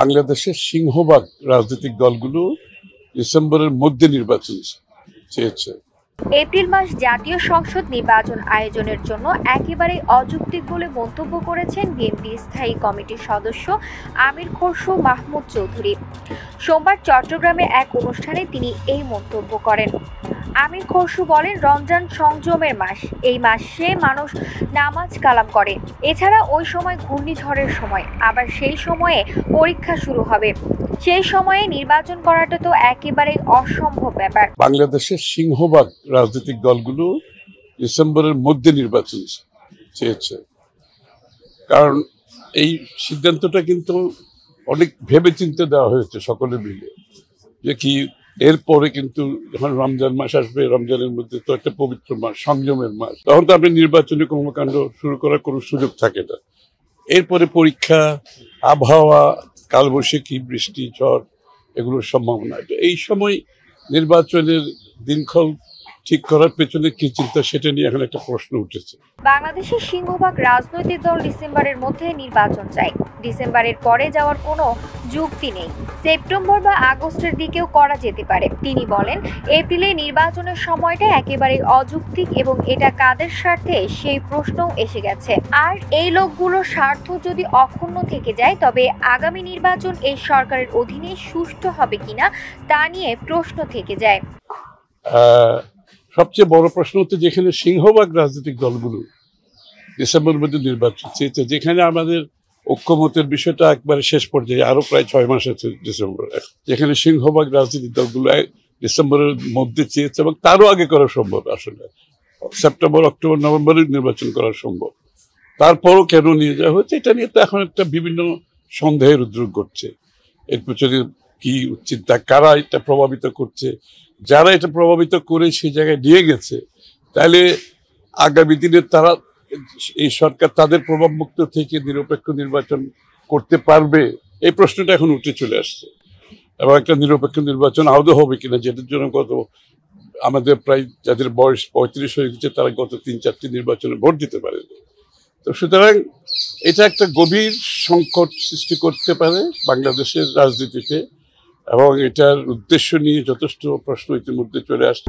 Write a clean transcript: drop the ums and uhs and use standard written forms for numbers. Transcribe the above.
বাংলাদেশের সিংহভাগ রাজনৈতিক দলগুলো ডিসেম্বরের মধ্যে নির্বাচন চেয়েছে। এপ্রিল মাস জাতীয় সংসদ নির্বাচন আয়োজনের জন্য একেবারেই অযৌক্তিক বলে মন্তব্য করেছেন বিএনপি স্থায়ী কমিটির সদস্য আমির খসরু মাহমুদ চৌধুরী। সোমবার চট্টগ্রামে এক অনুষ্ঠানে তিনি এই মন্তব্য করেন। আমির খসরু বলেন, রমজান সংযমের মাস, এই মাসে মানুষ নামাজ কালাম করে। এছাড়া ওই সময় ঘূর্ণিঝড়ের সময়, আবার সেই সময়ে পরীক্ষা শুরু হবে। সেই সময়ে নির্বাচন করাটা তো একেবারেই অসম্ভব ব্যাপার। বাংলাদেশের সিংহভাগ রাজনৈতিক দলগুলো ডিসেম্বরের মধ্যে নির্বাচন চেয়েছে, কারণ এই সিদ্ধান্তটা কিন্তু অনেক ভেবে চিন্তে দেওয়া হয়েছে সকলে মিলে, যে কি এরপরে কিন্তু যখন রমজান মাস আসবে, রমজানের মধ্যে তো একটা পবিত্র মাস, সংযমের মাস, তখন তো আপনি নির্বাচনী কর্মকাণ্ড শুরু করার কোনো সুযোগ থাকে না। এরপরে পরীক্ষা, আবহাওয়া, কালবৈশাখী, বৃষ্টি, ঝড়, এগুলোর সম্ভাবনা। এই সময় নির্বাচনের দিনক্ষণ ঠিক করার পেছনে কি চিন্তা, সেটা নিয়ে এখন একটা প্রশ্ন উঠেছে। বাংলাদেশের সিংহভাগ রাজনৈতিক দল ডিসেম্বরের মধ্যে নির্বাচন চায়। ডিসেম্বরের পরে যাওয়ার কোনো যুক্তি নেই। সেপ্টেম্বর বা আগস্টের দিকেও করা যেতে পারে। তিনি বলেন, এপ্রিলে নির্বাচনের সময়টা একেবারে অযৌক্তিক এবং এটা কাদের স্বার্থে সেই প্রশ্নও এসে গেছে। আর এই লোকগুলোর স্বার্থ যদি অক্ষুণ্ণ থেকে যায়, তবে আগামী নির্বাচন এই সরকারের অধীনে সুষ্ঠু হবে কিনা তা নিয়ে প্রশ্ন থেকে যায়। সবচেয়ে বড় প্রশ্ন হচ্ছে, যেখানে সিংহভাগ রাজনৈতিক দলগুলো ডিসেম্বরের মধ্যে নির্বাচন চেয়েছে, যেখানে আমাদের ঐক্যমতের বিষয়টা একবারে শেষ পর্যায়ে, আরো প্রায় 6 মাস আছে ডিসেম্বর, যেখানে সিংহভাগ রাজনৈতিক দলগুলো ডিসেম্বরের মধ্যে চেয়েছে এবং তারও আগে করা সম্ভব। আসলে সেপ্টেম্বর, অক্টোবর, নভেম্বরে নির্বাচন করা সম্ভব। তারপরও কেন নিয়ে যাওয়া হচ্ছে, এটা নিয়ে তো এখন একটা বিভিন্ন সন্দেহের উদ্রেক ঘটছে। এর পেছনে কি চিন্তা, কারা এটা প্রভাবিত করছে, যারা এটা প্রভাবিত করে সেই জায়গায় নিয়ে গেছে, তাহলে আগামী দিনে তারা, এই সরকার তাদের প্রভাব মুক্ত থেকে নিরপেক্ষ নির্বাচন করতে পারবে, এই প্রশ্নটা এখন উঠে চলে আসছে। এবং একটা নিরপেক্ষ নির্বাচন আদৌ হবে কিনা, যেটার জন্য আমাদের প্রায় যাদের বয়স 35 হয়ে গেছে, তারা গত 3-4টি নির্বাচনে ভোট দিতে পারেনি। তো সুতরাং এটা একটা গভীর সংকট সৃষ্টি করতে পারে বাংলাদেশের রাজনীতিতে, এবং এটার উদ্দেশ্য নিয়ে যথেষ্ট প্রশ্ন ইতিমধ্যে চলে আসছে।